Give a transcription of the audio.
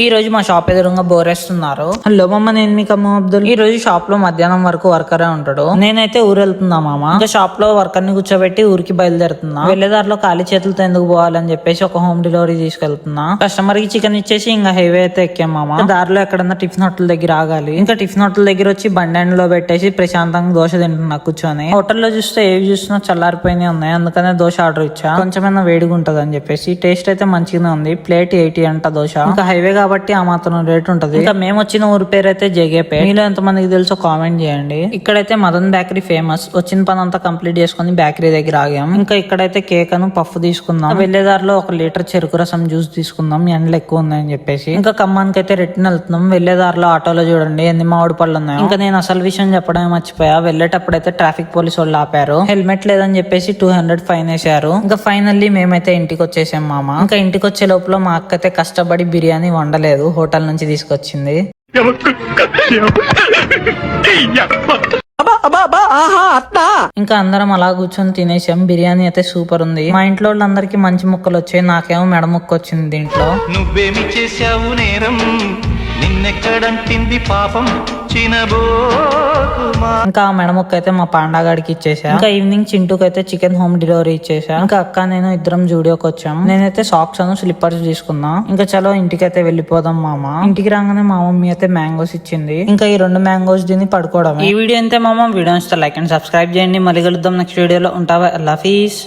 ఈ రోజు మా షాప్ ఎదురుగా బోరేస్తున్నారు. హలో మామ, నేను మీకు అమ్మ అబ్దుల్. ఈ రోజు షాప్ లో మధ్యాహ్నం వరకు వర్కరే ఉంటాడు. నేనైతే ఊరు వెళ్తున్నా మామ. ఇంకా షాప్ లో వర్కర్ ని కూర్చోబెట్టి ఊరికి బయలుదేరుతున్నా. వెళ్లేదారిలో ఖాళీ చేతులతో ఎందుకు పోవాలని చెప్పేసి ఒక హోమ్ డెలివరీ తీసుకెళ్తున్నా. కస్టమర్ కి చికెన్ ఇచ్చేసి ఇంకా హైవే అయితే ఎక్కాం మామ. దారిలో ఎక్కడన్నా టిఫిన్ హోటల్ దగ్గర ఆగాలి. ఇంకా టిఫిన్ హోటల్ దగ్గర వచ్చి బండి ఎండ్ లో పెట్టేసి ప్రశాంతంగా దోశ తింటున్నా కూర్చొని. హోటల్లో చూస్తే ఏవి చూసినా చల్లారిపోయినాయి ఉన్నాయి. అందుకనే దోశ ఆర్డర్ ఇచ్చా. కొంచెమైనా వేడిగా ఉంటది అని చెప్పేసి. టేస్ట్ అయితే మంచిగానే ఉంది. ప్లేట్ 80 అంట దోశ. ఇంకా హైవే కాబట్టి ఆ మాత్రం రేట్ ఉంటది. ఇంకా మేము వచ్చిన ఊరి పేరు అయితే జేగేపే. మీలో ఎంత మందికి తెలుసో కామెంట్ చేయండి. ఇక్కడైతే మదన్ బేకరీ ఫేమస్. వచ్చిన పని అంతా కంప్లీట్ చేసుకుని బేకరీ దగ్గర ఆగాం. ఇంకా ఇక్కడైతే కేక్ అను పఫ్ తీసుకుందాం. వెళ్లేదారిలో 1 లీటర్ చెరుకు రసం జ్యూస్ తీసుకుందాం, ఎండలు ఎక్కువ ఉన్నాయని చెప్పేసి. ఇంకా ఖమ్మానికి అయితే రిటర్న్ వెళ్తున్నాం. వెళ్లేదారిలో ఆటోలో చూడండి ఎన్ని మామిడి పళ్ళు ఉన్నాయో. ఇంకా నేను అసలు విషయం చెప్పడమే మర్చిపోయా. వెళ్లేటప్పుడు అయితే ట్రాఫిక్ పోలీసు వాళ్ళు ఆపారు. హెల్మెట్ లేదని చెప్పేసి 200 ఫైన్ వేసారు. ఇంకా ఫైనల్లీ మేమైతే ఇంటికి వచ్చేసాం మామ. ఇంకా ఇంటికి వచ్చే లోపల మా అక్క అయితే కష్టపడి బిర్యానీ వండలేదు, హోటల్ నుంచి తీసుకొచ్చింది. ఇంకా అందరం అలా కూర్చొని తినేసాం. బిర్యానీ అయితే సూపర్ ఉంది. మా ఇంట్లో వాళ్ళందరికి మంచి ముక్కలు వచ్చాయి, నాకేమో మెడ ముక్క వచ్చింది దీంట్లో. నువ్వేమి చేసావు నేరం, నిన్నెక్కడంటింది పాపం చినబోకుమా. ఇంకా ఆ మెడ ముక్క అయితే మా పాండాగాడికి ఇచ్చేసా. ఇంకా ఈవినింగ్ చింటూకి అయితే చికెన్ హోమ్ డెలివరీ ఇచ్చేసా. ఇంకా అక్క నేను ఇద్దరం జూడియోకి వచ్చాం. నేనైతే సాక్స్ అను స్లిప్పర్స్ తీసుకున్నా. ఇంకా చలో ఇంటికి అయితే వెళ్ళిపోదాం మామ. ఇంటికి రాగానే మా మమ్మీ అయితే మ్యాంగోస్ ఇచ్చింది. ఇంకా ఈ 2 మ్యాంగోస్ తిని పడుకోవడం. ఈ వీడియో అంతే మామ. వీడియో లైక్ అండ్ సబ్స్క్రైబ్ చేయండి. మళ్ళీ కలుద్దాం నెక్స్ట్ వీడియోలో. ఉంటావా? అల్లాహ్ హఫీజ్.